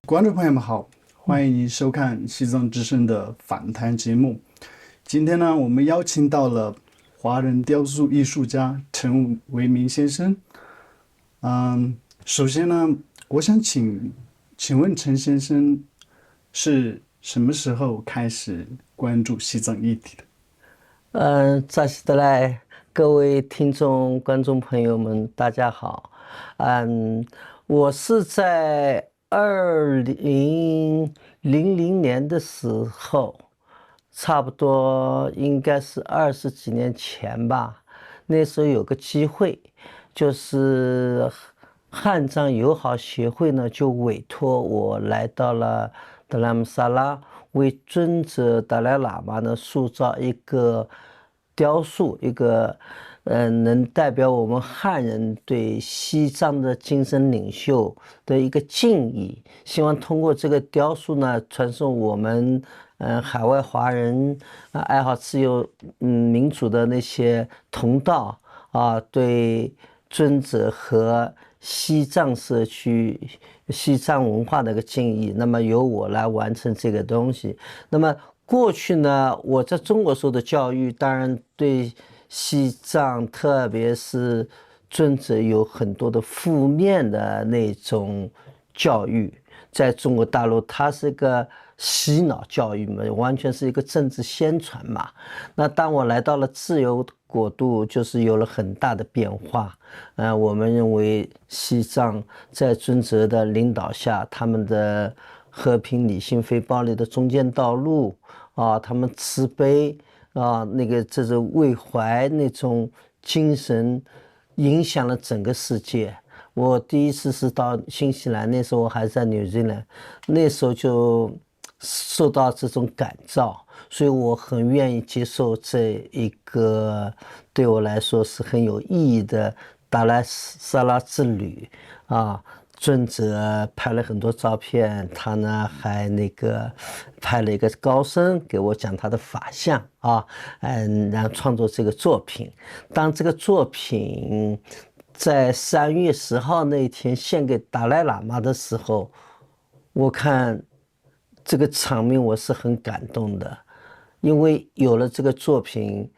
观众朋友们好，欢迎您收看西藏之声的访谈节目。今天呢，我们邀请到了华人雕塑艺术家陈为民先生。首先呢，我想请问陈先生是什么时候开始关注西藏议题的？扎西德赖，各位听众、观众朋友们，大家好。我是在2000年的时候，差不多应该是20几年前吧。那时候有个机会，就是汉藏友好协会呢，就委托我来到了德拉姆萨拉，为尊者达赖喇嘛呢塑造一个雕塑，一个能代表我们汉人对西藏的精神领袖的一个敬意。希望通过这个雕塑呢，传送我们海外华人爱好自由民主的那些同道对尊者和西藏社区、西藏文化的一个敬意，那么由我来完成这个东西。那么过去呢，我在中国受的教育，当然对西藏，特别是尊者有很多的负面的那种教育。在中国大陆，它是个洗脑教育嘛，完全是一个政治宣传嘛。那当我来到了自由国度，就是有了很大的变化。我们认为西藏在尊者的领导下，他们的和平、理性、非暴力的中间道路他们慈悲这种为怀那种精神，影响了整个世界。我第一次是到新西兰，那时候我还在纽西兰，那时候就受到这种感召，所以我很愿意接受这一个对我来说是很有意义的达赖萨拉之旅啊。尊者拍了很多照片，他呢还拍了一个高僧给我讲他的法相然后创作这个作品。当这个作品在3月10号那一天献给达赖喇嘛的时候，我看这个场面我是很感动的，因为有了这个作品，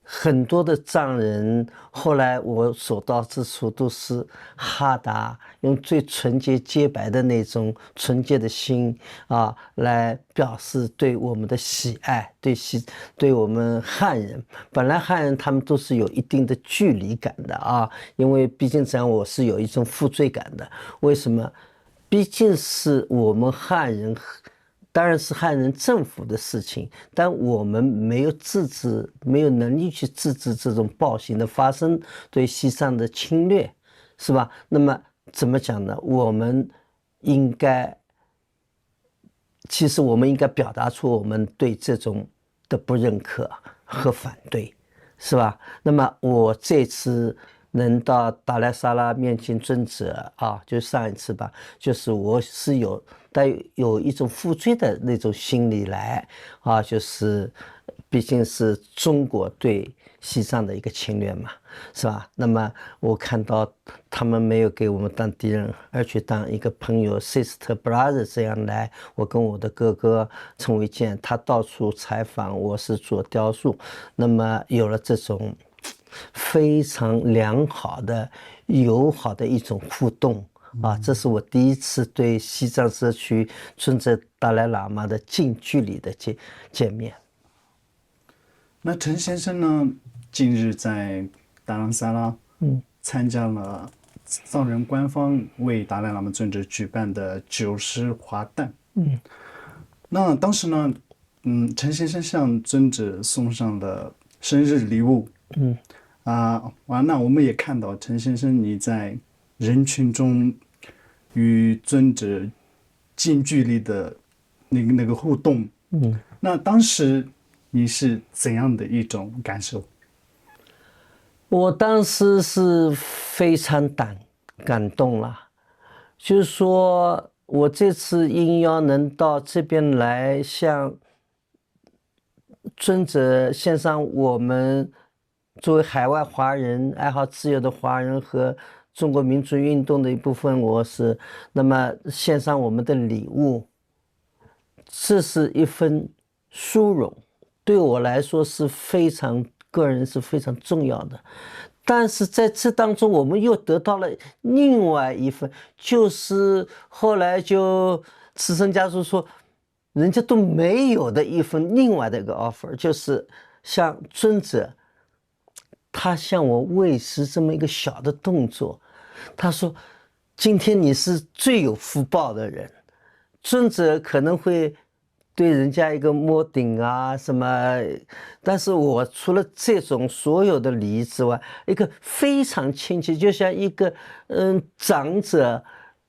很多的藏人后来我所到之处都是哈达，用最纯洁洁白的那种纯洁的心来表示对我们的喜爱，对我们汉人。本来汉人他们都是有一定的距离感的因为毕竟这样我是有一种负罪感的。为什么？毕竟是我们汉人，当然是汉人政府的事情，但我们没有制止，没有能力去制止这种暴行的发生，对西藏的侵略，是吧？那么怎么讲呢？应该，其实我们应该表达出我们对这种的不认可和反对，是吧？那么我这次能到达赖萨拉面前尊者就上一次吧，就是我是带有一种负罪的那种心理来就是毕竟是中国对西藏的一个侵略嘛，是吧？那么我看到他们没有给我们当敌人，而去当一个朋友 sister brother 这样来。我跟我的哥哥陈维健，他到处采访，我是做雕塑，那么有了这种非常良好的、友好的一种互动这是我第一次对西藏社区尊者达赖喇嘛的近距离的见面。那陈先生呢，近日在达兰萨拉参加了藏人官方为达赖喇嘛尊者举办的90华诞。那当时呢，陈先生向尊者送上了生日礼物。那我们也看到陈先生你在人群中与尊者近距离的那个互动。那当时你是怎样的一种感受？我当时是非常感动了，就是说我这次应邀能到这边来向尊者献上我们作为海外华人、爱好自由的华人和中国民族运动的一部分，那么献上我们的礼物，这是一份殊荣，对我来说是个人是非常重要的。但是在这当中，我们又得到了另外一份，就是后来就慈圣家属说，人家都没有的一份另外的一个 offer， 就是像尊者，他向我喂食这么一个小的动作，他说：“今天你是最有福报的人。”尊者可能会对人家一个摸顶啊什么，但是我除了这种所有的礼仪之外，一个非常亲切，就像一个长者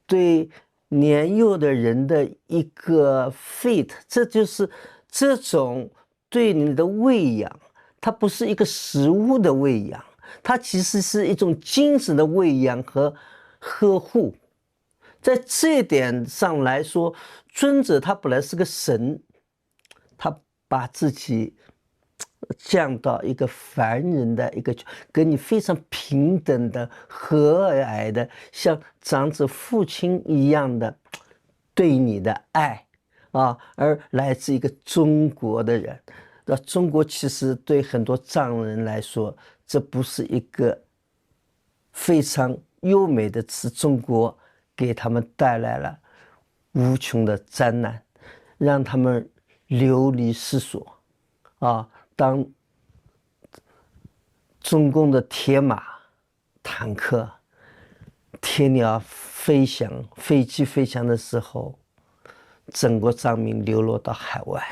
对年幼的人的一个 feat， 这就是这种对你的喂养，它不是一个食物的喂养，它其实是一种精神的喂养和呵护。在这点上来说，尊者他本来是个神，他把自己降到一个凡人的一个，跟你非常平等的、和蔼的，像长子父亲一样的对你的爱啊，而来自一个中国的人。那中国其实对很多藏人来说，这不是一个非常优美的词，中国给他们带来了无穷的灾难，让他们流离失所啊！当中共的铁马、坦克、铁鸟飞翔、飞机飞翔的时候，整个藏民流落到海外，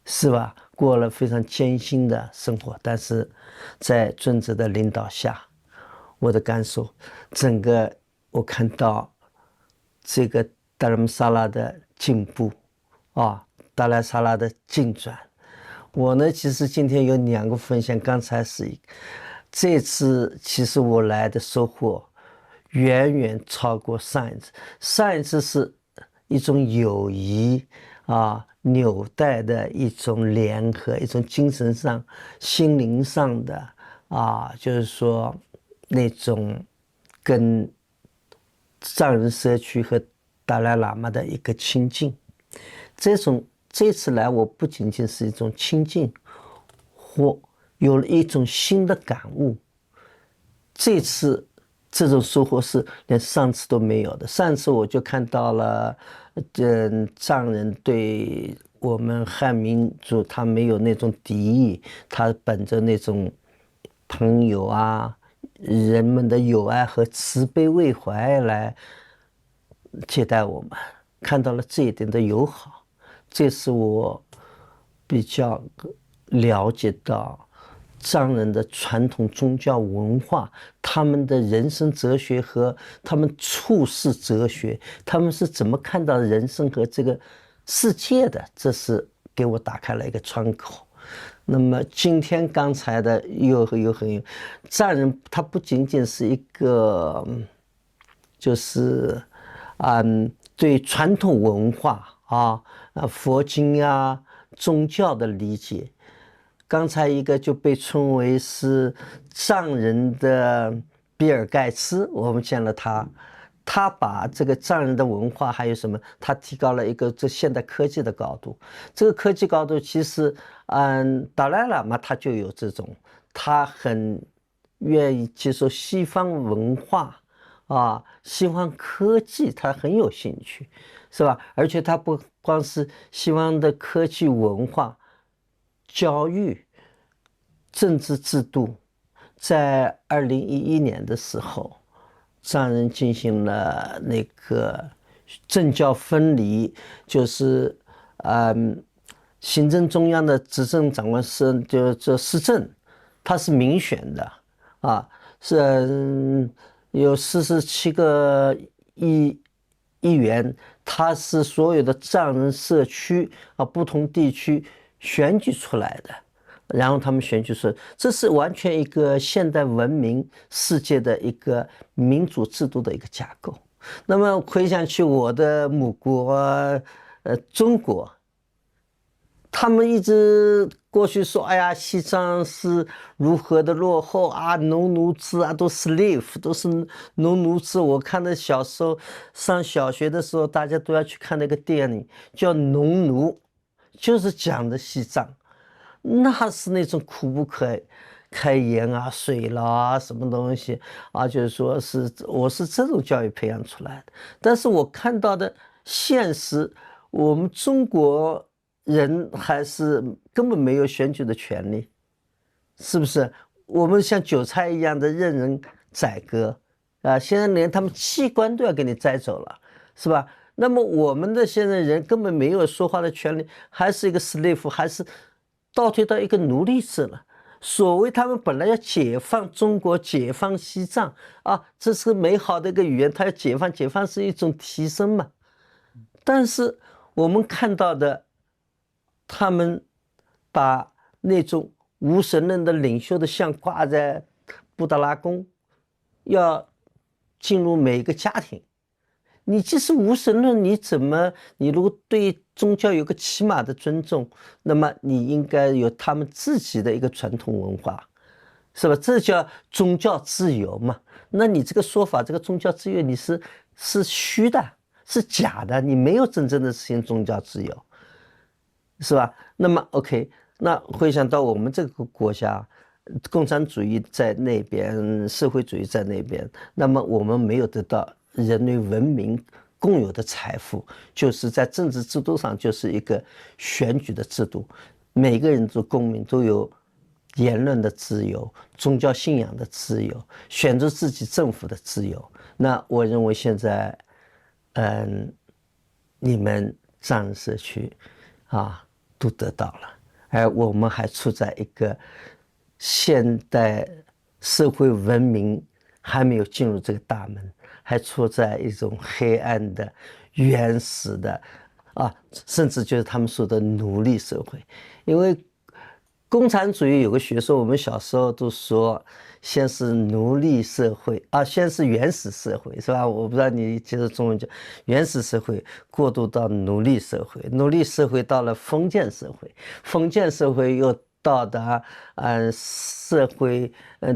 是吧？过了非常艰辛的生活，但是在尊者的领导下，我的感受，整个我看到这个达兰萨拉的进步啊，达兰萨拉的进展。我呢，其实今天有2个分享，刚才是这次其实我来的收获远远超过上一次。上一次是一种友谊啊，纽带的一种联合，一种精神上、心灵上的啊，就是说那种跟藏人社区和达赖喇嘛的一个亲近。这次来，我不仅仅是一种亲近，或有了一种新的感悟。这次这种收获是连上次都没有的。上次我就看到了，藏人对我们汉民族他没有那种敌意，他本着那种朋友啊，人们的友爱和慈悲为怀来接待我们，看到了这一点的友好。这是我比较了解到藏人的传统宗教文化，他们的人生哲学和他们处世哲学，他们是怎么看到人生和这个世界的，这是给我打开了一个窗口。那么今天刚才的又很藏人，他不仅仅是一个就是对传统文化佛经啊宗教的理解。刚才一个就被称为是藏人的比尔盖茨，我们见了他把这个藏人的文化还有什么，他提高了一个这现代科技的高度。这个科技高度其实达赖喇嘛他就有这种，他很愿意接受西方文化西方科技，他很有兴趣，是吧？而且他不光是西方的科技文化、教育、政治制度。在2011年的时候，藏人进行了那个政教分离，就是行政中央的执政长官是就施政，他是民选的是有47个议员，他是所有的藏人社区不同地区选举出来的，然后他们选举说，这是完全一个现代文明世界的一个民主制度的一个架构。那么回想起我的母国中国，他们一直过去说，哎呀，西藏是如何的落后啊，农奴制啊，都 slave， 都是农奴制。我看的小时候上小学的时候，大家都要去看那个电影，叫《农奴》，就是讲的西藏，那是那种苦不开言啊，水牢啊，什么东西啊，就是说我是这种教育培养出来的。但是我看到的现实，我们中国人还是根本没有选举的权利，是不是？我们像韭菜一样的任人宰割啊！现在连他们器官都要给你摘走了，是吧？那么我们的现在人根本没有说话的权利，还是一个 slave， 还是倒退到一个奴隶制了。所谓他们本来要解放中国、解放西藏啊，这是美好的一个语言，他要解放，解放是一种提升嘛。但是我们看到的，他们把那种无神论的领袖的像挂在布达拉宫，要进入每一个家庭。你即使无神论，你如果对宗教有个起码的尊重，那么你应该有他们自己的一个传统文化，是吧？这叫宗教自由嘛。那你这个说法，这个宗教自由，你是虚的，是假的，你没有真正的实现宗教自由，是吧？那么 OK， 那回想到我们这个国家，共产主义在那边，社会主义在那边，那么我们没有得到人类文明共有的财富，就是在政治制度上就是一个选举的制度，每个人做公民都有言论的自由，宗教信仰的自由，选择自己政府的自由。那我认为现在你们藏人社区啊都得到了，而我们还处在一个现代社会文明还没有进入这个大门，还处在一种黑暗的原始的甚至就是他们说的奴隶社会。因为共产主义有个学说，我们小时候都说先是奴隶社会先是原始社会，是吧？我不知道你接着中文讲，原始社会过渡到奴隶社会，奴隶社会到了封建社会，封建社会又到达社会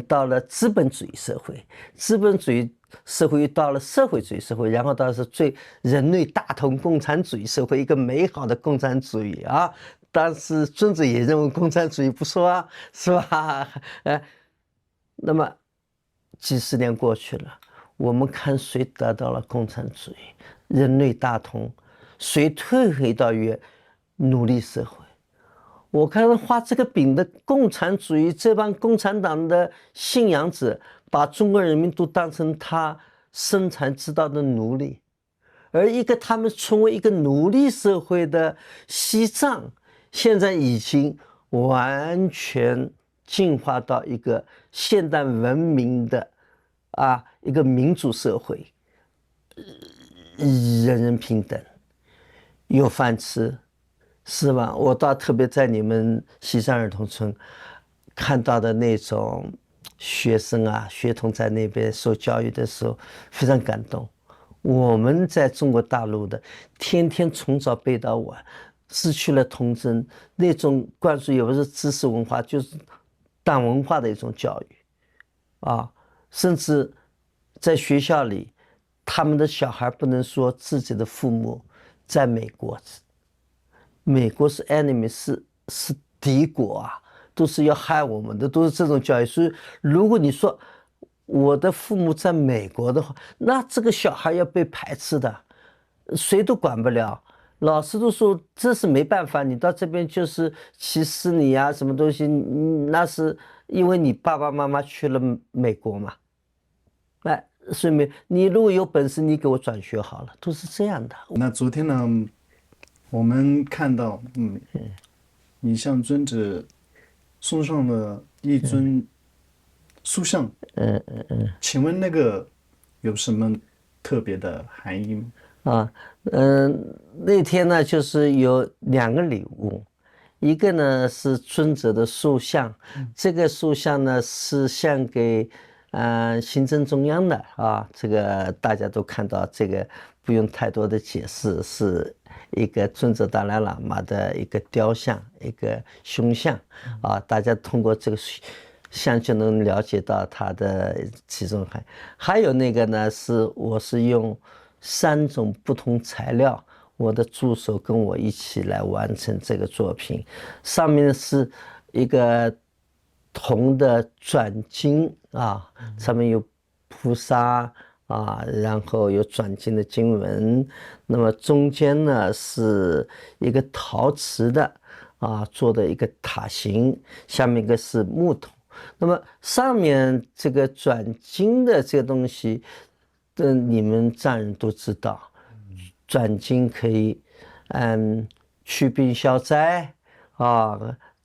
到了资本主义社会，资本主义社会又到了社会主义社会，然后到是人类大同共产主义社会，一个美好的共产主义啊。当时孙子也认为共产主义不错是吧？那么几十年过去了，我们看谁得到了共产主义，人类大同，谁退回到奴隶社会？我看画这个饼的共产主义这帮共产党的信仰者，把中国人民都当成他生财之道的奴隶，而他们成为一个奴隶社会的西藏，现在已经完全进化到一个现代文明的一个民主社会，人人平等，有饭吃，是吧？我倒特别在你们西藏儿童村看到的那种学生学童在那边受教育的时候，非常感动。我们在中国大陆的天天从早背到晚，失去了童真，那种灌输也不是知识文化，就是党文化的一种教育甚至在学校里，他们的小孩不能说自己的父母在美国是 enemy， 是敌国都是要害我们的，都是这种教育。所以如果你说我的父母在美国的话，那这个小孩要被排斥的，谁都管不了。老师都说这是没办法，你到这边就是歧视你什么东西，那是因为你爸爸妈妈去了美国嘛。所以你如果有本事，你给我转学好了，都是这样的。那昨天呢，我们看到你向尊者送上了一尊塑像，请问那个有什么特别的含义吗？那天呢，就是有2个礼物，一个呢是尊者的塑像，这个塑像呢是献给行政中央的这个大家都看到这个不用太多的解释，是一个尊者达赖喇嘛的一个雕像，一个胸像啊，大家通过这个像就能了解到它的其中还有那个呢，我是用3种不同材料，我的助手跟我一起来完成这个作品。上面是一个铜的转经啊，上面有菩萨啊，然后有转经的经文。那么中间呢是一个陶瓷的做的一个塔形，下面一个是木头。那么上面这个转经的这个东西，你们藏人都知道，转经可以，祛病消灾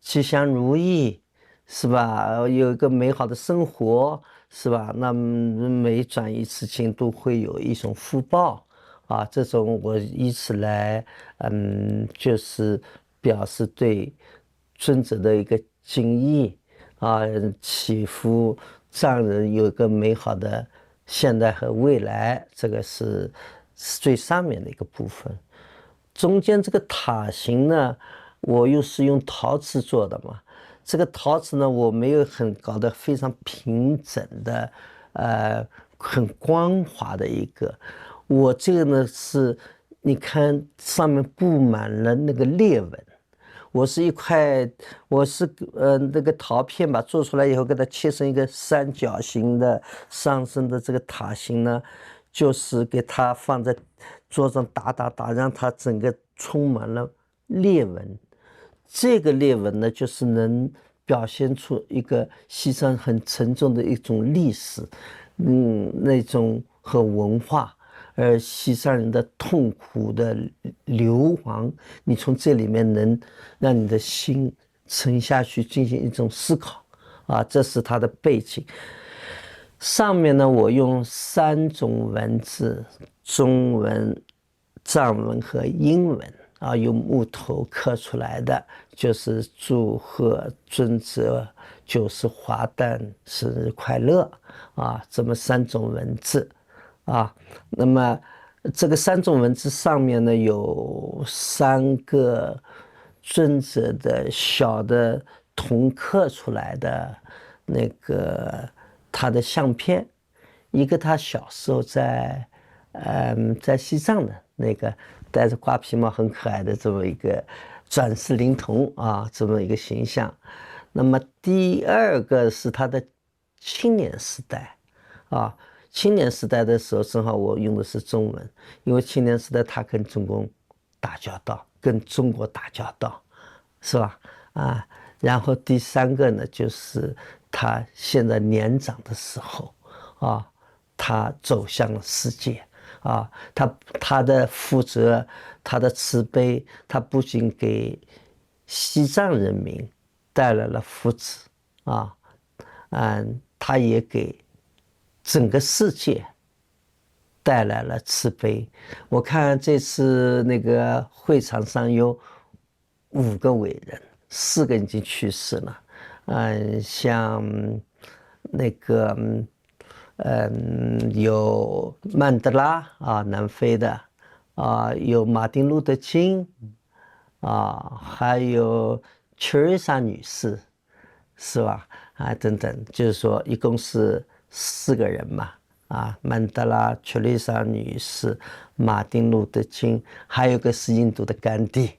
吉祥如意，是吧？有一个美好的生活，是吧？那么每转一次经都会有一种福报这种我以此来，就是表示对尊者的一个敬意。祈福藏人有一个美好的现在和未来，这个是最上面的一个部分。中间这个塔形呢，我又是用陶瓷做的嘛。这个陶瓷呢，我没有搞得非常平整的，很光滑的一个。我这个呢是，你看上面布满了那个裂纹。我是那个陶片吧，做出来以后给它切成一个三角形的上升的这个塔形呢，就是给它放在桌上打，让它整个充满了裂纹。这个裂纹呢，就是能表现出一个西藏很沉重的一种历史，那种和文化。而西藏人的痛苦的流亡，你从这里面能让你的心沉下去，进行一种思考这是它的背景。上面呢，我用3种文字：中文、藏文和英文用木头刻出来的，就是祝贺尊者90华诞生日快乐这么3种文字。那么这个3种文字上面呢，有3个尊者的小的铜刻出来的那个他的相片，一个他小时候在西藏的那个戴着瓜皮帽很可爱的这么一个转世灵童这么一个形象。那么第2个是他的青年时代青年时代的时候，正好我用的是中文，因为青年时代他跟中国打交道，跟中国打交道，是吧？然后第3个呢，就是他现在年长的时候他走向了世界他的负责，他的慈悲，他不仅给西藏人民带来了福祉他也给整个世界带来了慈悲。我看这次那个会场上有5个伟人，4个已经去世了。像那个有曼德拉南非的有马丁路德金还有丘瑞莎女士，是吧？等等，就是说一共是4个人嘛曼德拉、丘丽莎女士、马丁路德金，还有个是印度的甘地，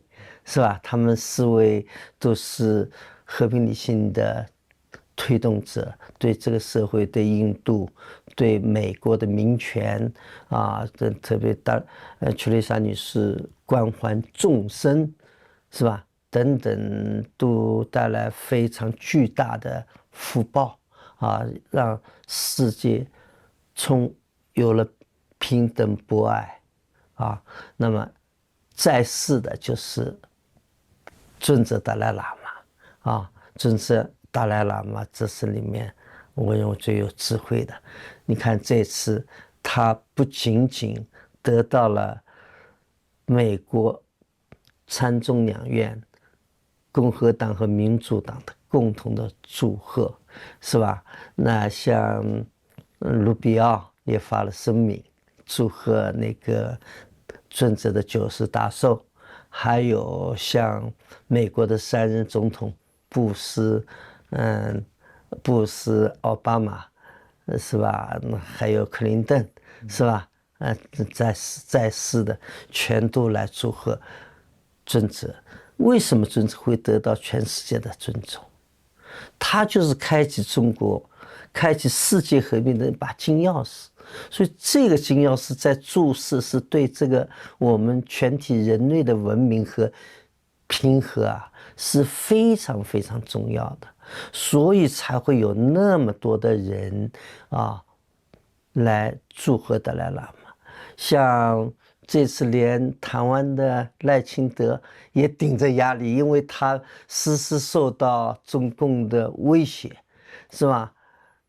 是吧？他们4位都是和平理性的推动者，对这个社会、对印度、对美国的民权特别丘丽莎女士关怀众生，是吧？等等，都带来非常巨大的福报让世界有了平等博爱那么在世的就是尊者达赖喇嘛尊者达赖喇嘛，这是里面我认为最有智慧的。你看这次他不仅仅得到了美国参众两院共和党和民主党的共同的祝贺，是吧？那像卢比奥也发了声明，祝贺那个尊者的90大寿，还有像美国的3任总统布什、奥巴马，是吧？还有克林顿，是吧？在世的全都来祝贺尊者。为什么尊者会得到全世界的尊重？他就是开启中国、开启世界和平的一把金钥匙。所以这个金钥匙在注释是对这个我们全体人类的文明和平和啊是非常非常重要的，所以才会有那么多的人啊来祝贺达赖喇嘛。像这次连台湾的赖清德也顶着压力，因为他时时受到中共的威胁，是吧？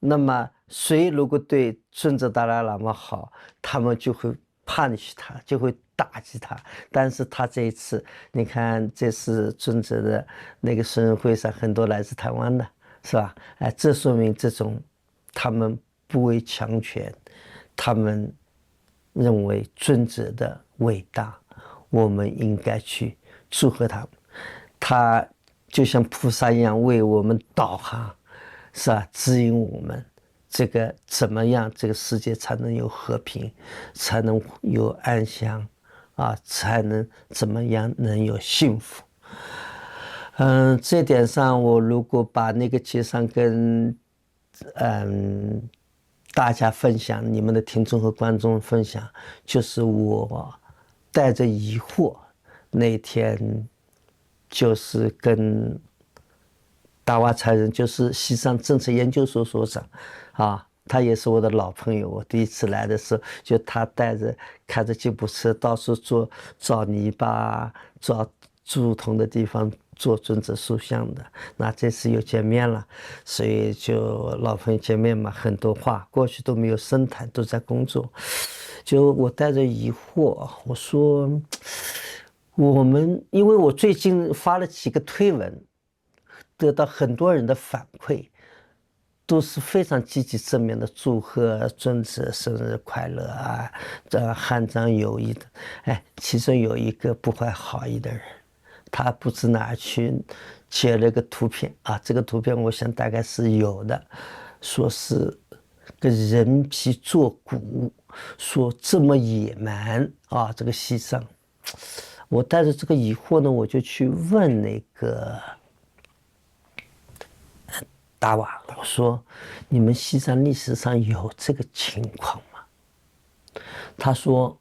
那么谁如果对尊者达赖喇嘛好，他们就会punish他，就会打击他。但是他这一次，你看这次尊者的那个生日会上，很多来自台湾的，是吧？哎，这说明这种他们不畏强权，他们认为尊者的伟大，我们应该去祝贺他们。他就像菩萨一样为我们导航，是吧？指引我们这个怎么样，这个世界才能有和平，才能有安详，啊，才能怎么样能有幸福。这点上，我如果把那个街上跟大家分享，你们的听众和观众分享，就是我带着疑惑那天，就是跟达瓦才人，就是西藏政策研究所所长，啊，他也是我的老朋友。我第一次来的时候，就他开着吉普车到处找泥巴，找竹筒的地方做尊者塑像的。那这次又见面了，所以就老朋友见面嘛，很多话过去都没有深谈，都在工作。就我带着疑惑，我说因为我最近发了几个推文，得到很多人的反馈，都是非常积极正面的祝贺尊者生日快乐啊，汉藏友谊的。哎，其中有一个不怀好意的人，他不知哪去截了个图片啊，这个图片我想大概是有的，说是个人皮做鼓，说这么野蛮啊，这个西藏。我带着这个疑惑呢，我就去问那个达瓦，我说：“你们西藏历史上有这个情况吗？”他说：“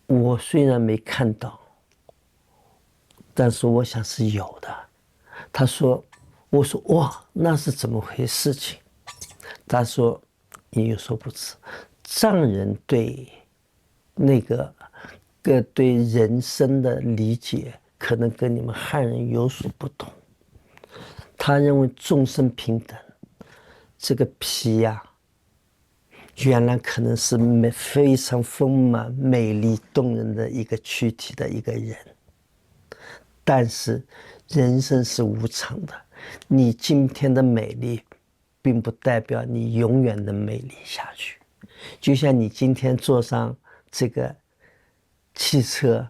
我虽然没看到，但是我想是有的。”他说：“我说哇，那是怎么回事情？”他说：“你有所不知，藏人对那个对人生的理解，可能跟你们汉人有所不同。他认为众生平等，这个皮呀，原来可能是非常丰满、美丽、动人的一个躯体的一个人，但是人生是无常的，你今天的美丽，并不代表你永远的美丽下去。就像你今天坐上这个汽车，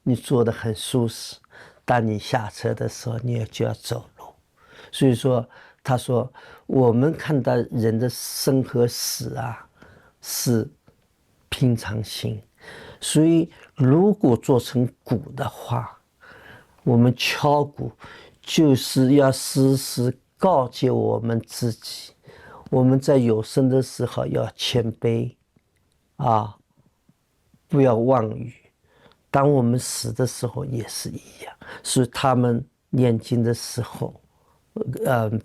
你坐得很舒适，当你下车的时候，你就要走路。所以说，他说我们看到人的生和死啊，是平常心。所以如果做成鼓的话，我们敲鼓就是要时时告诫我们自己，我们在有生的时候要谦卑啊，不要妄语。当我们死的时候也是一样。所以他们念经的时候，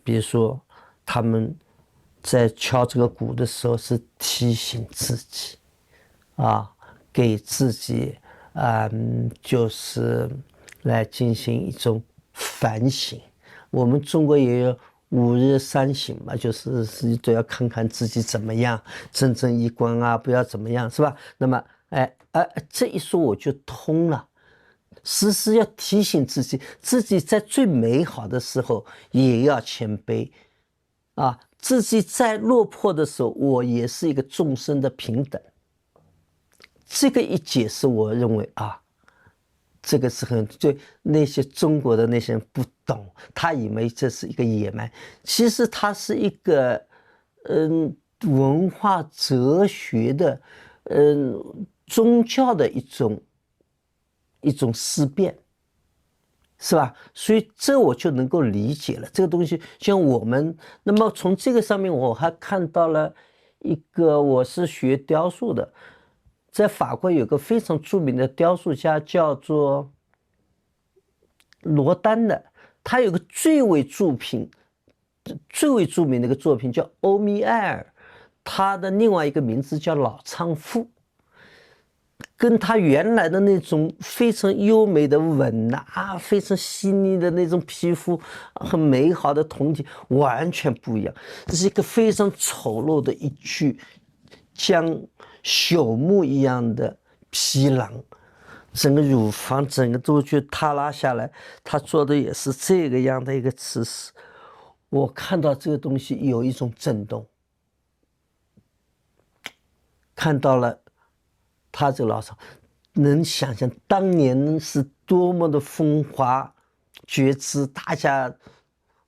比如说他们在敲这个鼓的时候，是提醒自己啊，给自己就是来进行一种反省。我们中国也有5日3省嘛，就是都要看看自己怎么样，正正衣冠啊，不要怎么样，是吧？那么这一说我就通了。时时要提醒自己，自己在最美好的时候也要谦卑啊，自己在落魄的时候，我也是一个众生的平等这个一解释，我认为啊，这个是很对那些中国的那些人不懂，他以为这是一个野蛮，其实它是一个文化哲学的宗教的一种思辨，是吧？所以这我就能够理解了。这个东西像我们，那么从这个上面我还看到了一个，我是学雕塑的，在法国有个非常著名的雕塑家叫做罗丹的，他有个最为著名的一个作品叫欧米埃尔，他的另外一个名字叫老娼妇。跟他原来的那种非常优美的吻啊，非常细腻的那种皮肤，很美好的胴体完全不一样。这是一个非常丑陋的一具像朽木一样的皮囊，整个乳房整个都就塌拉下来。他做的也是这个样的一个姿势。我看到这个东西有一种震动，看到了。他这个老少能想象当年是多么的风华绝姿，大家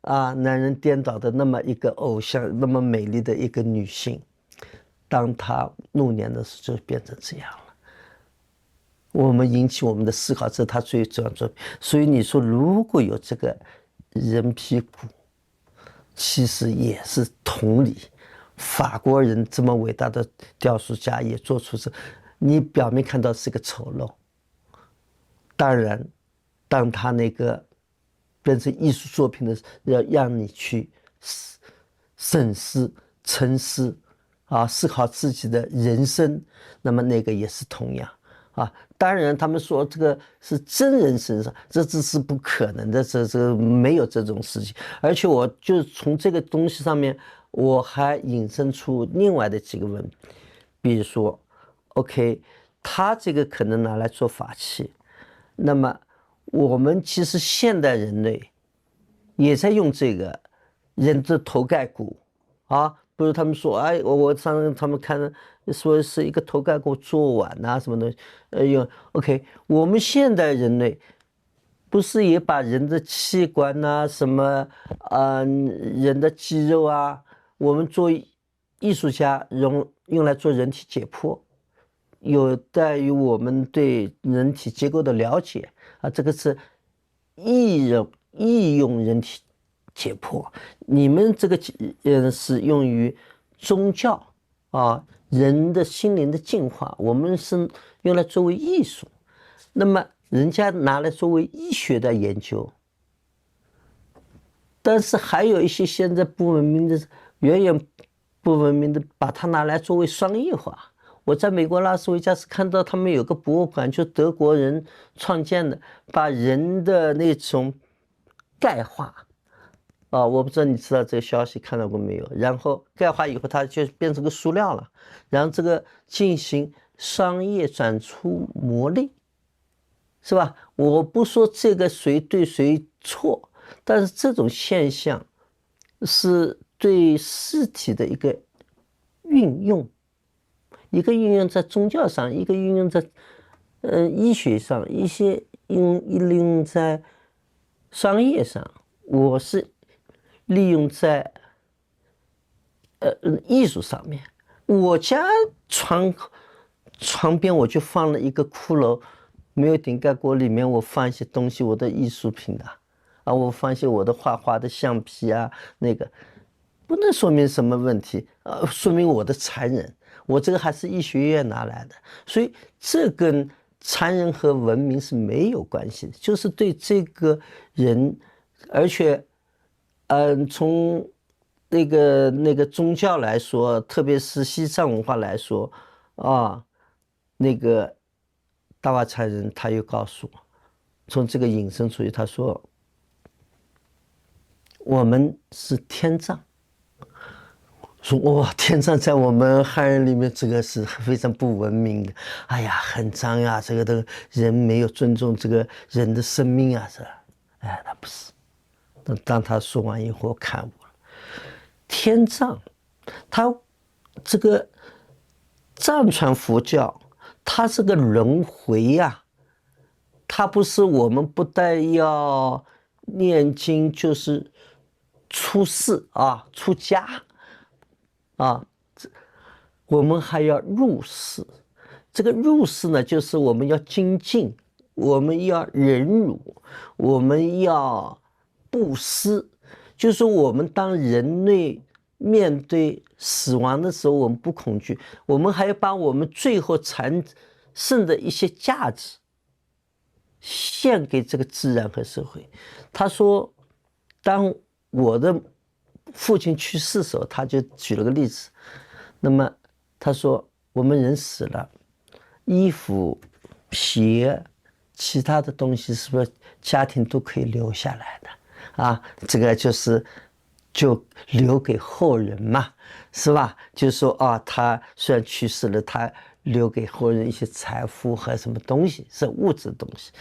男人颠倒的那么一个偶像，那么美丽的一个女性，当她暮年的时候就变成这样了。我们引起我们的思考，这是他最重要的作品。所以你说如果有这个人皮骨，其实也是同理。法国人这么伟大的雕塑家也做出这。你表面看到是个丑陋，当然，当他那个变成艺术作品的，要让你去审视、沉思思考自己的人生，那么那个也是同样当然，他们说这个是真人身上，这是不可能的，这没有这种事情。而且，我就从这个东西上面，我还引申出另外的几个问题，比如说。OK， 他这个可能拿来做法器，那么我们其实现代人类也在用这个人的头盖骨比如他们说，我上他们看说是一个头盖骨做碗什么东西，用 OK， 我们现代人类不是也把人的器官什么人的肌肉我们做艺术家用来做人体解剖。有待于我们对人体结构的了解这个是易用人体解剖。你们这个是用于宗教人的心灵的净化，我们是用来作为艺术。那么人家拿来作为医学的研究，但是还有一些现在不文明的，远远不文明的，把它拿来作为商业化。我在美国拉斯维加斯看到他们有个博物馆，就德国人创建的，把人的那种钙化我不知道你知道这个消息看到过没有？然后钙化以后，它就变成个塑料了，然后这个进行商业转出牟利，是吧？我不说这个谁对谁错，但是这种现象是对尸体的一个运用。一个运用在宗教上，一个运用在医学上，一些利用在商业上。我是利用在艺术上面。我家床边我就放了一个骷髅，没有顶盖锅，里面我放一些东西，我的艺术品我放一些我的画画的橡皮那个不能说明什么问题说明我的残忍。我这个还是医学院拿来的，所以这跟残忍和文明是没有关系的，就是对这个人，而且，从那个宗教来说，特别是西藏文化来说，那个大瓦禅人他又告诉我，从这个引申出去，他说，我们是天葬。说天葬在我们汉人里面，这个是非常不文明的。哎呀，很脏呀，这个的人没有尊重这个人的生命是吧？他不是。当他说完以后，看我了。天葬，他这个藏传佛教它是个轮回呀，它不是我们不但要念经，就是出世啊，出家啊，我们还要入世。这个入世呢，就是我们要精进，我们要忍辱，我们要布施。就是我们当人类面对死亡的时候，我们不恐惧，我们还要把我们最后产生的一些价值献给这个自然和社会。他说，当我的父亲去世的时候，他就举了个例子。那么他说，我们人死了，衣服、鞋、其他的东西，是不是家庭都可以留下来的啊？这个就留给后人嘛，是吧？就是说啊，他虽然去世了，他留给后人一些财富和什么东西，是物质的东西。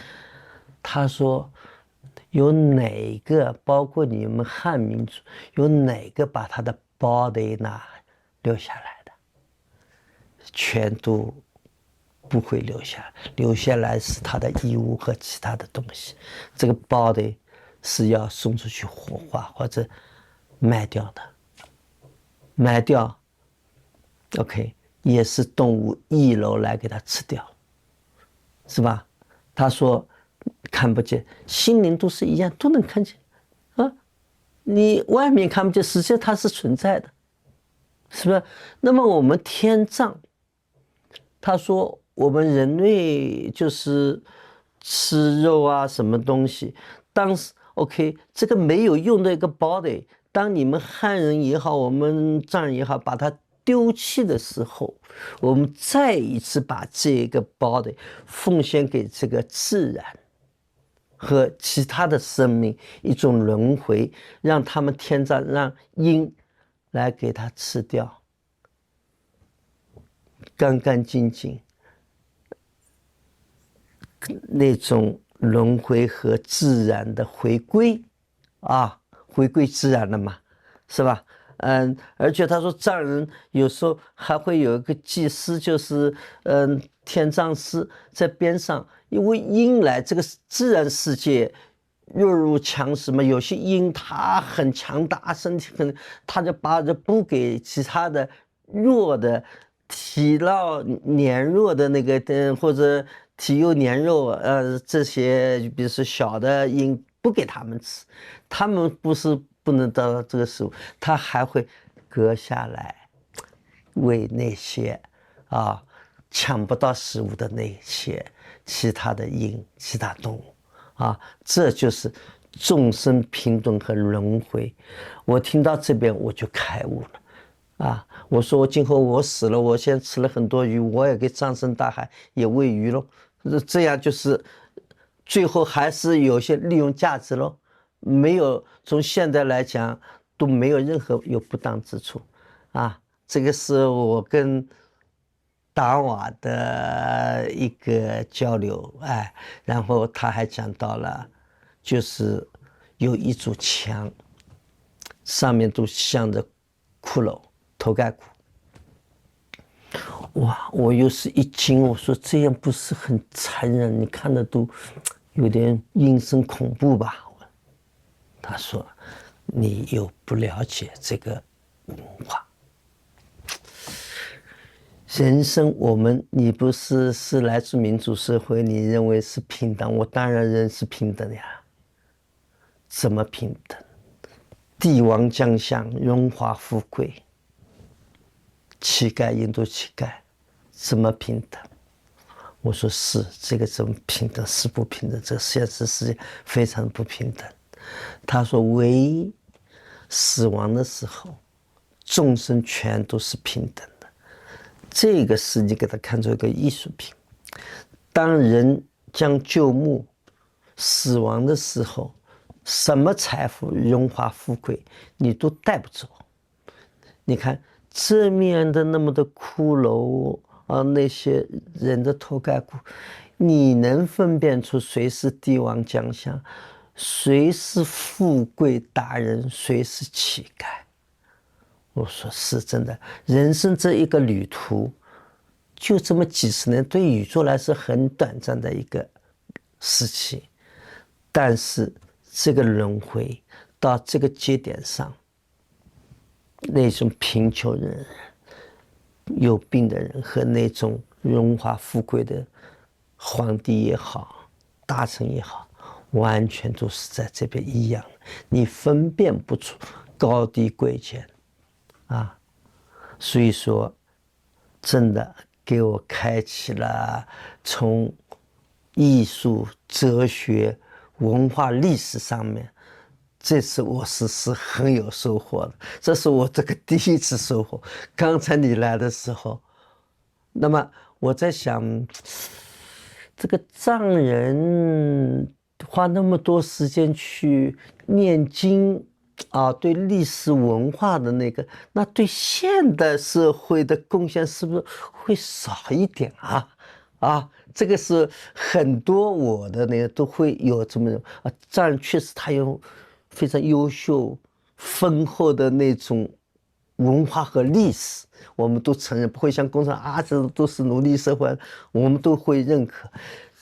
他说，有哪个，包括你们汉民族，有哪个把他的 body 呢留下来的？全都不会留下，留下来是他的衣物和其他的东西。这个 body 是要送出去火化或者卖掉的，卖掉 ，OK， 也是动物一楼来给它吃掉，是吧？他说看不见，心灵都是一样，都能看见啊。你外面看不见，实际上它是存在的，是不是？那么我们天葬，他说我们人类就是吃肉啊，什么东西，当时 OK， 这个没有用的一个 body。当你们汉人也好，我们藏人也好，把它丢弃的时候，我们再一次把这个 body 奉献给这个自然和其他的生命，一种轮回，让他们天葬，让鹰来给它吃掉，干干净净，那种轮回和自然的回归啊。回归自然了嘛，是吧？而且他说藏人有时候还会有一个祭司，就是天葬师在边上，因为鹰来这个自然世界弱肉强食嘛，有些鹰它很强大，身体他就把这布给其他的弱的体弱年弱的那个或者体幼年幼这些，比如说小的鹰。不给他们吃，他们不是不能得到这个食物，他还会割下来喂那些抢不到食物的那些其他的鹰、其他动物啊，这就是众生平等和轮回。我听到这边我就开悟了啊！我说我今后我死了，我现在吃了很多鱼，我也给藏生大海也喂鱼喽，这样就是。最后还是有些利用价值咯，没有从现在来讲都没有任何有不当之处啊。这个是我跟达瓦的一个交流，然后他还讲到了，就是有一堵墙，上面都镶着骷髅头盖骨。哇！我又是一惊，我说这样不是很残忍？你看的都有点阴森恐怖吧？他说你又不了解这个文化。人生你不是来自民主社会，你认为是平等？我当然认是平等呀。怎么平等？帝王将相，荣华富贵，乞丐印度乞丐。怎么平等？我说是，这个怎么平等？是不平等，这现实世界非常不平等。他说唯一死亡的时候，众生全都是平等的。这个是你给他看作一个艺术品。当人将就木死亡的时候，什么财富、荣华富贵你都带不走。你看这面的那么多骷髅那些人的头盖骨，你能分辨出谁是帝王将相，谁是富贵达人，谁是乞丐？我说是真的，人生这一个旅途，就这么几十年，对宇宙来说很短暂的一个时期，但是这个轮回到这个节点上，那种贫穷人、有病的人和那种荣华富贵的皇帝也好、大臣也好，完全都是在这边一样，你分辨不出高低贵贱啊。所以说，真的给我开启了从艺术、哲学、文化、历史上面，这次我是很有收获的。这是我这个第一次收获。刚才你来的时候，那么我在想，这个藏人花那么多时间去念经啊，对历史文化的那个，那对现代社会的贡献是不是会少一点啊？啊，这个是很多我的那个都会有这么啊，藏人确实他有非常优秀、丰厚的那种文化和历史，我们都承认，不会像工厂啊，这都是奴隶社会，我们都会认可。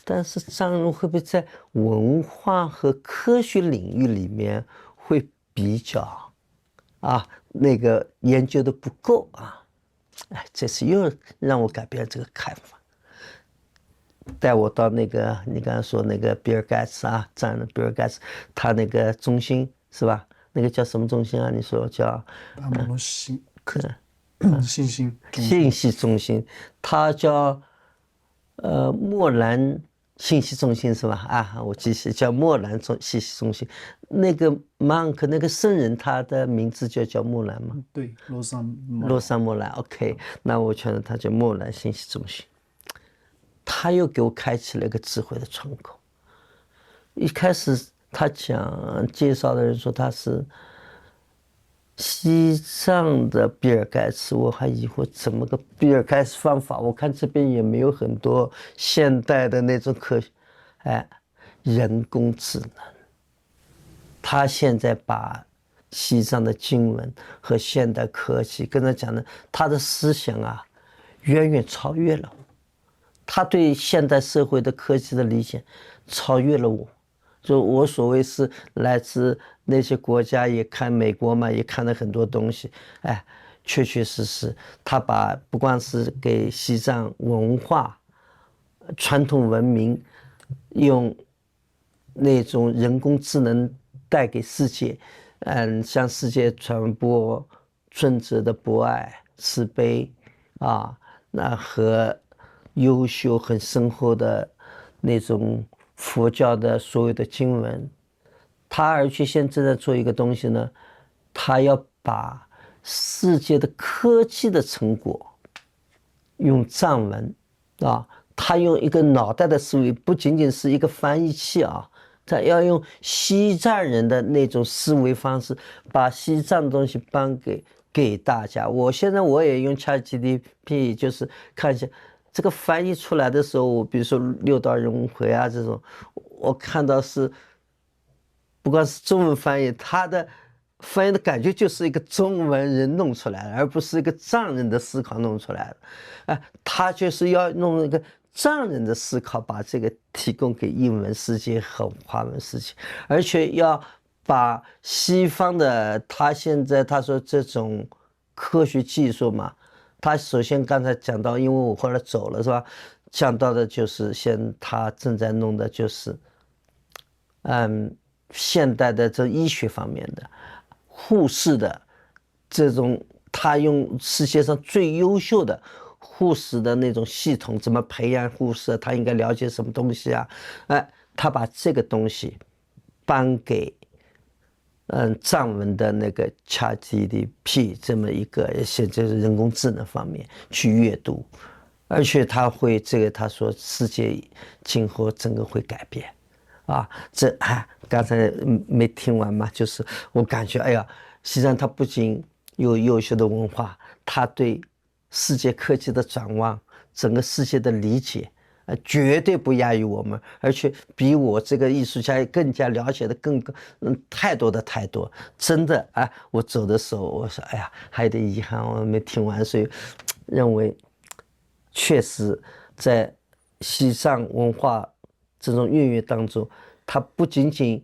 但是藏人会不会在文化和科学领域里面会比较啊那个研究的不够啊？哎，这次又让我改变这个看法。带我到那个你刚才说那个比尔盖茨啊，藏人的比尔盖茨，他那个中心是吧？那个叫什么中心啊？你说叫阿姆罗信信息中心，它叫莫兰信息中心是吧？啊，我记起叫莫兰信息中心。那个 monk 那个圣人，他的名字就叫莫兰吗？对，洛桑莫兰。OK， 那我觉得他叫莫兰信息中心。他又给我开启了一个智慧的窗口。一开始他介绍的人说他是西藏的比尔盖茨，我还疑惑怎么个比尔盖茨方法？我看这边也没有很多现代的那种科学，哎，人工智能。他现在把西藏的经文和现代科技跟他讲的，他的思想啊，远远超越了我。他对现代社会的科技的理解超越了我，就我所谓是来自那些国家，也看美国嘛，也看了很多东西，哎，确确实实，他把不光是给西藏文化、传统文明，用那种人工智能带给世界，向世界传播尊者的博爱、慈悲啊，那和优秀很深厚的那种佛教的所有的经文，他而且现在正在做一个东西呢，他要把世界的科技的成果用藏文啊，他用一个脑袋的思维，不仅仅是一个翻译器啊，他要用西藏人的那种思维方式，把西藏的东西给大家。现在我也用 ChatGPT， 就是看一下。这个翻译出来的时候，比如说六道轮回啊这种，我看到是不光是中文翻译，他的翻译的感觉就是一个中文人弄出来的，而不是一个藏人的思考弄出来的。他就是要弄一个藏人的思考，把这个提供给英文世界和华文世界，而且要把西方的他现在他说这种科学技术嘛。他首先刚才讲到，因为我后来走了是吧？讲到的就是他正在弄的就是，现代的这医学方面的护士的这种，他用世界上最优秀的护士的那种系统，怎么培养护士，他应该了解什么东西啊？他把这个东西搬给。藏文的那个 ChatGPT 这么一个，现在是人工智能方面去阅读，而且他会他说世界今后整个会改变，啊，刚才没听完嘛，就是我感觉，哎呀，实际上他不仅有优秀的文化，他对世界科技的展望，整个世界的理解。绝对不亚于我们，而且比我这个艺术家更加了解的太多，真的啊！我走的时候，我说，哎呀，还有点遗憾，我没听完，所以认为确实在西藏文化这种孕育当中，它不仅仅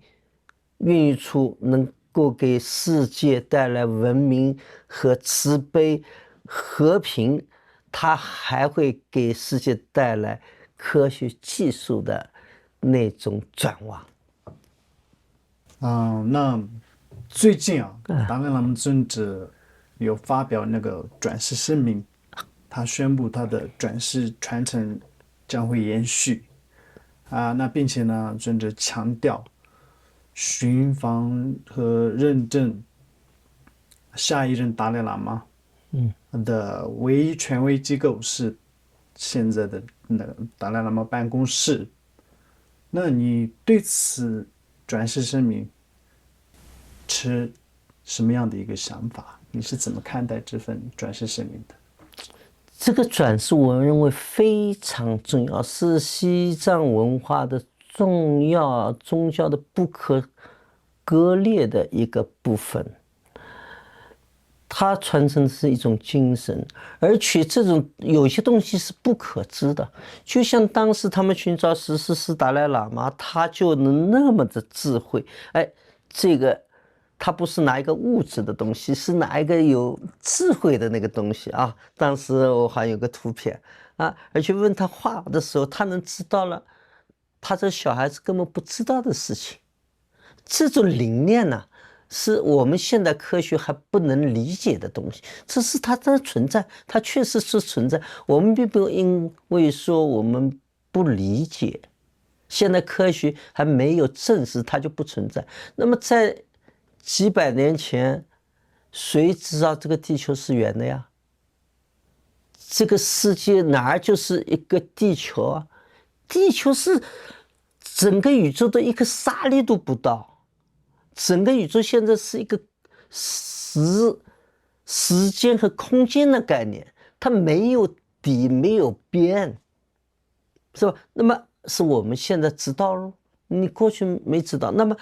孕育出能够给世界带来文明和慈悲、和平，它还会给世界带来科学技术的那种转弯。那最近达赖喇嘛尊者有发表那个转世声明，他宣布他的转世传承将会延续那并且呢，尊者强调，寻访和认证下一任达赖喇嘛的唯一权威机构是现在的那个达赖喇嘛办公室。那你对此转世声明持什么样的一个想法？你是怎么看待这份转世声明的？这个转世我认为非常重要，是西藏文化的重要宗教的不可割裂的一个部分。它传承的是一种精神，而且这种有些东西是不可知的。就像当时他们寻找14世达赖喇嘛，他就能那么的智慧。这个他不是拿一个物质的东西，是拿一个有智慧的那个东西啊。当时我还有个图片而且问他话的时候，他能知道了他这小孩子根本不知道的事情。这种灵念呢，是我们现代科学还不能理解的东西，这是它的存在，它确实是存在。我们并不因为说我们不理解，现代科学还没有证实它就不存在。那么在几百年前，谁知道这个地球是圆的呀？这个世界哪儿就是一个地球啊？地球是整个宇宙的一个沙粒都不到。整个宇宙现在是一个时间和空间的概念，它没有底，没有边，是吧？那么是我们现在知道了，你过去没知道。那么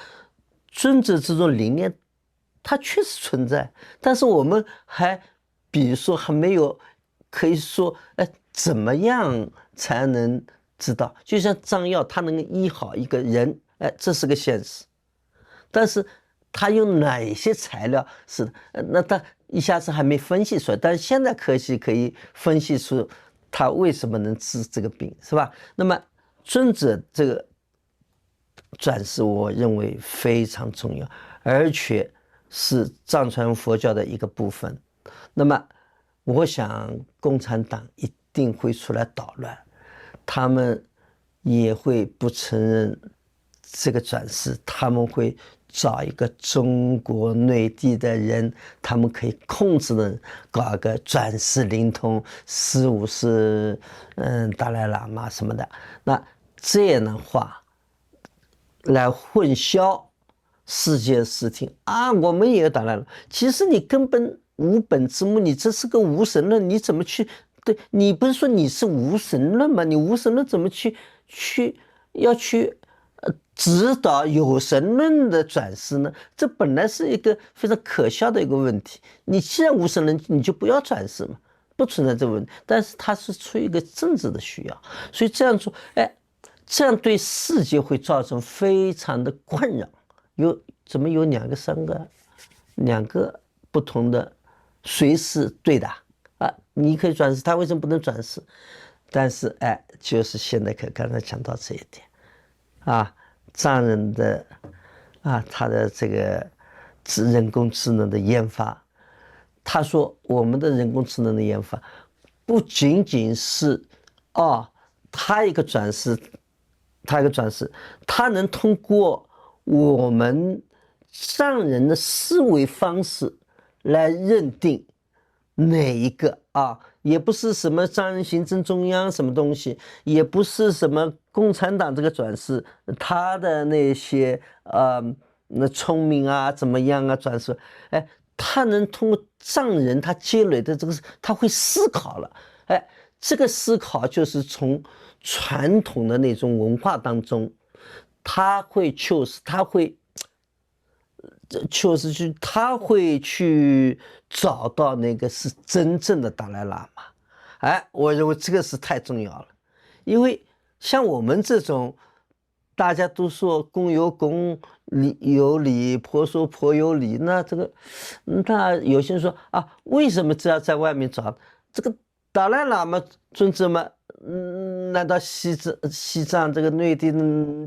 尊者这种理念，它确实存在，但是我们还，比如说还没有可以说，怎么样才能知道？就像张药，它能医好一个人，这是个现实。但是他用哪些材料是的？那他一下子还没分析出来，但是现在科学可以分析出他为什么能治这个病，是吧？那么尊者这个转世，我认为非常重要，而且是藏传佛教的一个部分。那么我想共产党一定会出来捣乱，他们也会不承认这个转世，他们会找一个中国内地的人，他们可以控制的搞一个转世灵通15世达赖喇嘛什么的。那这样的话来混淆世界视听我们也有达赖了，其实你根本无本之木，你这是个无神论，你怎么去？对，你不是说你是无神论吗？你无神论怎么要去指导有神论的转世呢？这本来是一个非常可笑的一个问题。你既然无神论，你就不要转世嘛，不存在这个问题。但是它是出于一个政治的需要，所以这样做，这样对世界会造成非常的困扰。怎么有两个不同的，谁是对的你可以转世，他为什么不能转世？但是就是现在刚才讲到这一点藏人的他的这个人工智能的研发，他说我们的人工智能的研发不仅仅是他一个转世，他能通过我们藏人的思维方式来认定哪一个也不是什么藏人行政中央什么东西，也不是什么共产党这个转世，他的那些那聪明怎么样转世，他能通过藏人他积累的这个，他会思考了，这个思考就是从传统的那种文化当中，他会去找到那个是真正的达赖喇嘛，我认为这个是太重要了，因为像我们这种，大家都说公有公，理有理，婆说婆有理，那那有些人说为什么这要在外面找这个达赖喇嘛尊者吗？难道西藏这个内地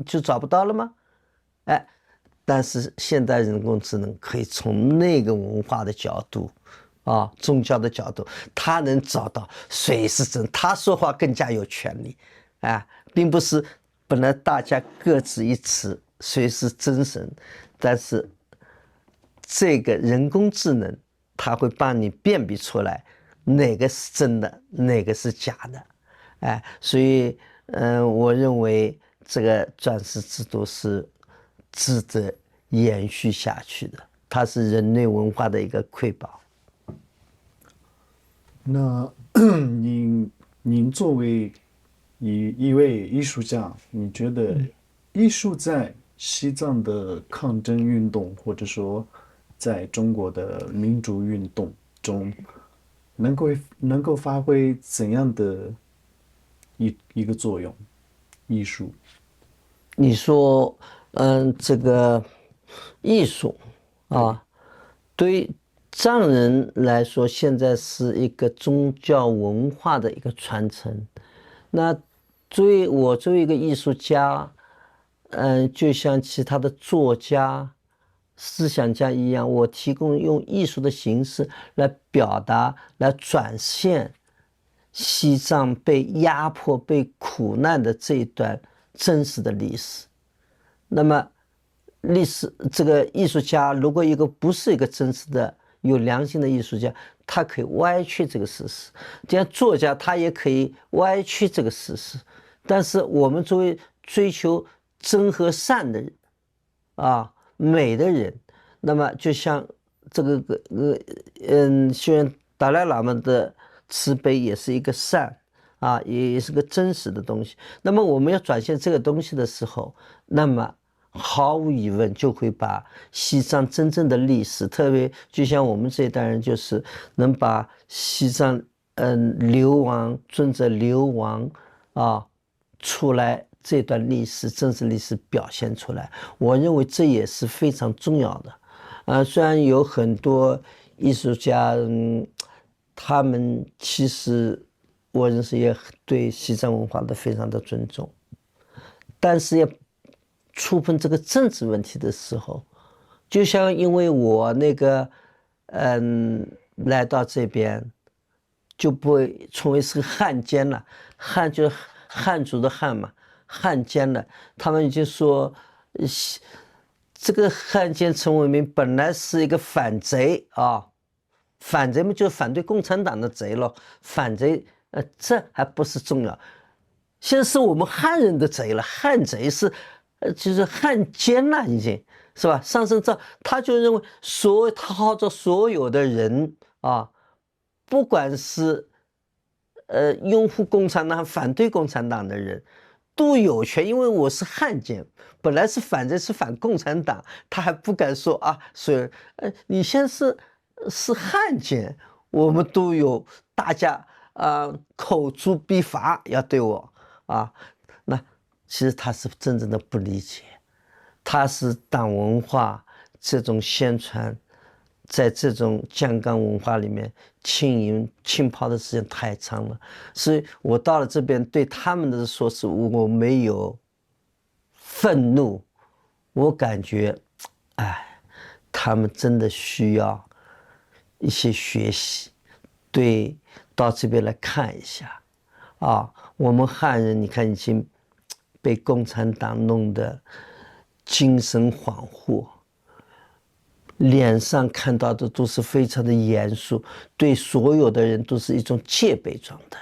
就找不到了吗？但是现代人工智能可以从那个文化的角度宗教的角度，他能找到谁是真，他说话更加有权利并不是本来大家各执一词谁是真神，但是这个人工智能它会帮你辨别出来哪个是真的，哪个是假的所以我认为这个转世制度是值得延续下去的，它是人类文化的一个瑰宝。那您作为一位艺术家，你觉得艺术在西藏的抗争运动，或者说在中国的民主运动中，能够发挥怎样的一个作用？艺术，你说，这个艺术对藏人来说，现在是一个宗教文化的一个传承。那我作为一个艺术家，就像其他的作家、思想家一样，我提供用艺术的形式来表达、来展现西藏被压迫、被苦难的这一段真实的历史。那么，这个艺术家如果不是一个真实的、有良心的艺术家，他可以歪曲这个事实；这样作家他也可以歪曲这个事实。但是我们作为追求真和善的人美的人，那么就像这个虽然达赖喇嘛的慈悲也是一个善也是个真实的东西。那么我们要展现这个东西的时候，那么毫无疑问就会把西藏真正的历史，特别就像我们这一代人，就是能把西藏流亡尊者流亡出来这段历史真实历史表现出来，我认为这也是非常重要的虽然有很多艺术家他们其实我认识也对西藏文化的非常的尊重，但是要触碰这个政治问题的时候，就像因为我来到这边就不会成为是个汉奸了，汉就是汉族的汉嘛，汉奸了。他们就说这个汉奸陈为民本来是一个反贼反贼嘛就是反对共产党的贼了，反贼这还不是重要，现在是我们汉人的贼了，汉贼是就是汉奸了，已经是吧？上升到他就认为他号召所有的人不管是拥护共产党反对共产党的人都有权，因为我是汉奸，本来是反贼是反共产党，他还不敢说所以你现在是汉奸，我们都有大家口诛笔伐要对我那其实他是真正的不理解，他是党文化这种宣传在这种酱缸文化里面浸泡的时间太长了，所以我到了这边对他们的说是我没有愤怒，我感觉他们真的需要一些学习，到这边来看一下我们汉人你看已经被共产党弄得精神恍惚，脸上看到的都是非常的严肃，对所有的人都是一种戒备状态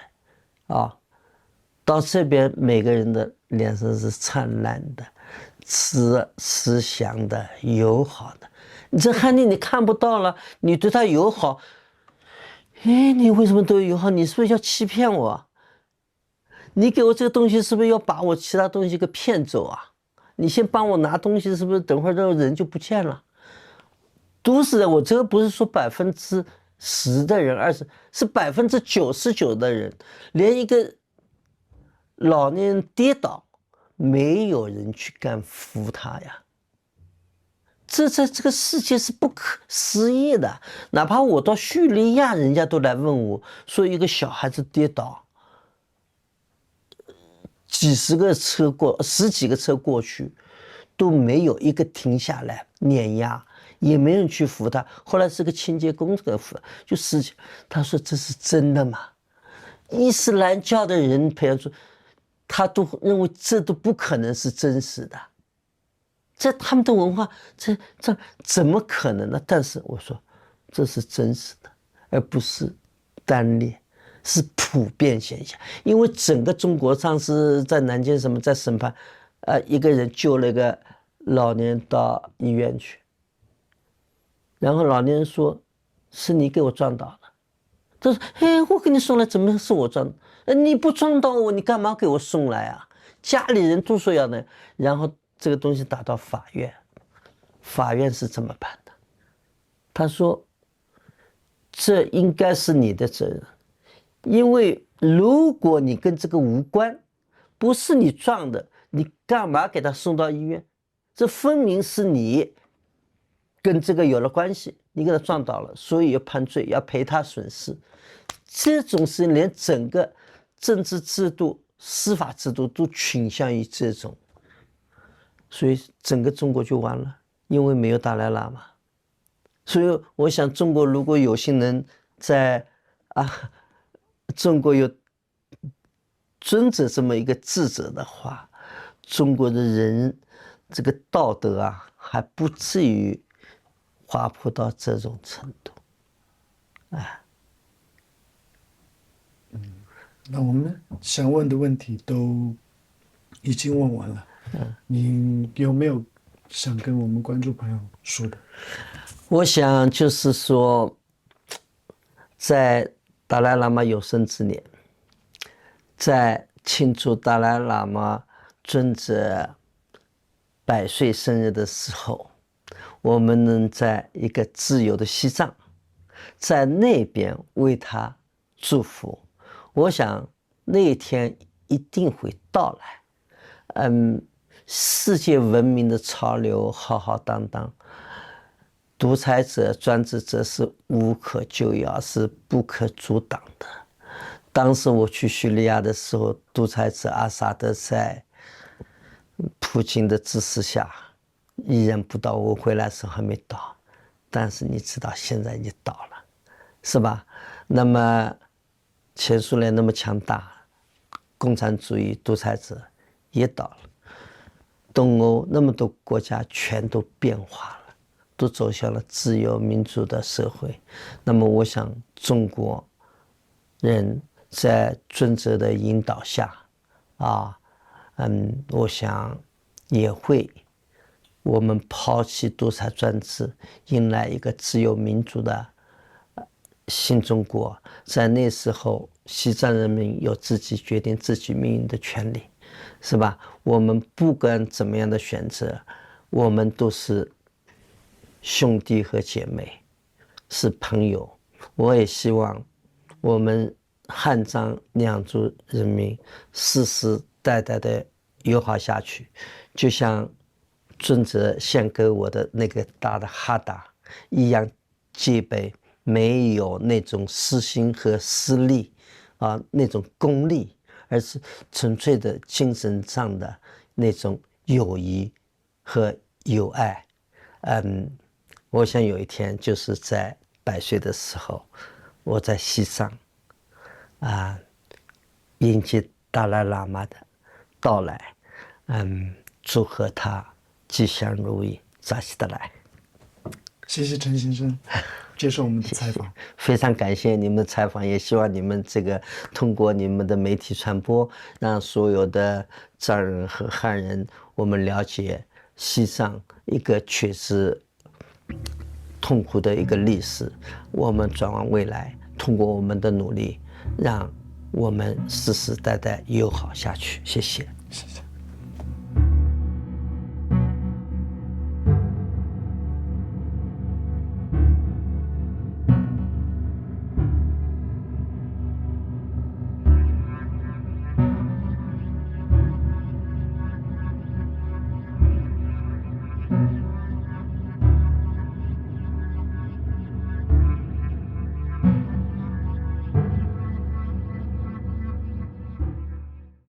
到这边每个人的脸上是灿烂的、慈祥的、友好的。你这汉人你看不到了，你对他友好，你为什么对我友好？你是不是要欺骗我？你给我这个东西是不是要把我其他东西给骗走你先帮我拿东西，是不是等会儿这个人就不见了？都是的，我这个不是说10的人，20是99%的人，连一个老年人跌倒，没有人去敢扶他呀。这在这个世界是不可思议的。哪怕我到叙利亚，人家都来问我说，一个小孩子跌倒，10几个车过去，都没有一个停下来碾压，也没人去扶他。后来是个清洁工这个扶，就事情，他说这是真的吗？伊斯兰教的人培养出，他都认为这都不可能是真实的。在他们的文化，这怎么可能呢？但是我说，这是真实的，而不是单列，是普遍现象。因为整个中国上次在南京什么在审判，一个人救了一个老年人到医院去，然后老年人说，是你给我撞倒的。他说，哎，我给你送来，怎么是我撞？你不撞到我，你干嘛给我送来啊？家里人都说要那，然后这个东西打到法院，法院是怎么办的？他说，这应该是你的责任，因为如果你跟这个无关，不是你撞的，你干嘛给他送到医院？这分明是你跟这个有了关系，你给他撞倒了，所以要判罪，要赔他损失。这种事情连整个政治制度、司法制度都倾向于这种，所以整个中国就完了，因为没有达赖喇嘛。所以我想，中国如果有幸能在中国有尊者这么一个智者的话，中国的人这个道德还不至于滑坡到这种程度。那我们想问的问题都已经问完了，你有没有想跟我们观众朋友说的？我想就是说，在达赖喇嘛有生之年，在庆祝达赖喇嘛尊者100岁生日的时候，我们能在一个自由的西藏，在那边为他祝福。我想那一天一定会到来。世界文明的潮流浩浩荡荡，独裁者、专制者是无可救药，是不可阻挡的。当时我去叙利亚的时候，独裁者阿萨德在普京的支持下依然不到，我回来的时候还没到，但是你知道现在已经到了，是吧？那么前苏联那么强大，共产主义独裁者也倒了，东欧那么多国家全都变化了，都走向了自由民主的社会。那么我想中国人在尊者的引导下我想也会，我们抛弃独裁专制，迎来一个自由民主的新中国。在那时候，西藏人民有自己决定自己命运的权利，是吧？我们不管怎么样的选择，我们都是兄弟和姐妹，是朋友。我也希望我们汉藏两族人民世世代代的友好下去，就像尊者献给我的那个大的哈达一样戒备，没有那种私心和私利那种功利，而是纯粹的精神上的那种友谊和友爱。我想有一天就是在100岁的时候，我在西藏迎接达赖喇嘛的到来，祝贺他吉祥如意，扎西德来。谢谢陈先生接受我们的采访。非常感谢你们的采访，也希望你们这个通过你们的媒体传播，让所有的藏人和汉人我们了解西藏一个确实痛苦的一个历史，我们转往未来，通过我们的努力，让我们世世代代友好下去。谢谢。谢谢。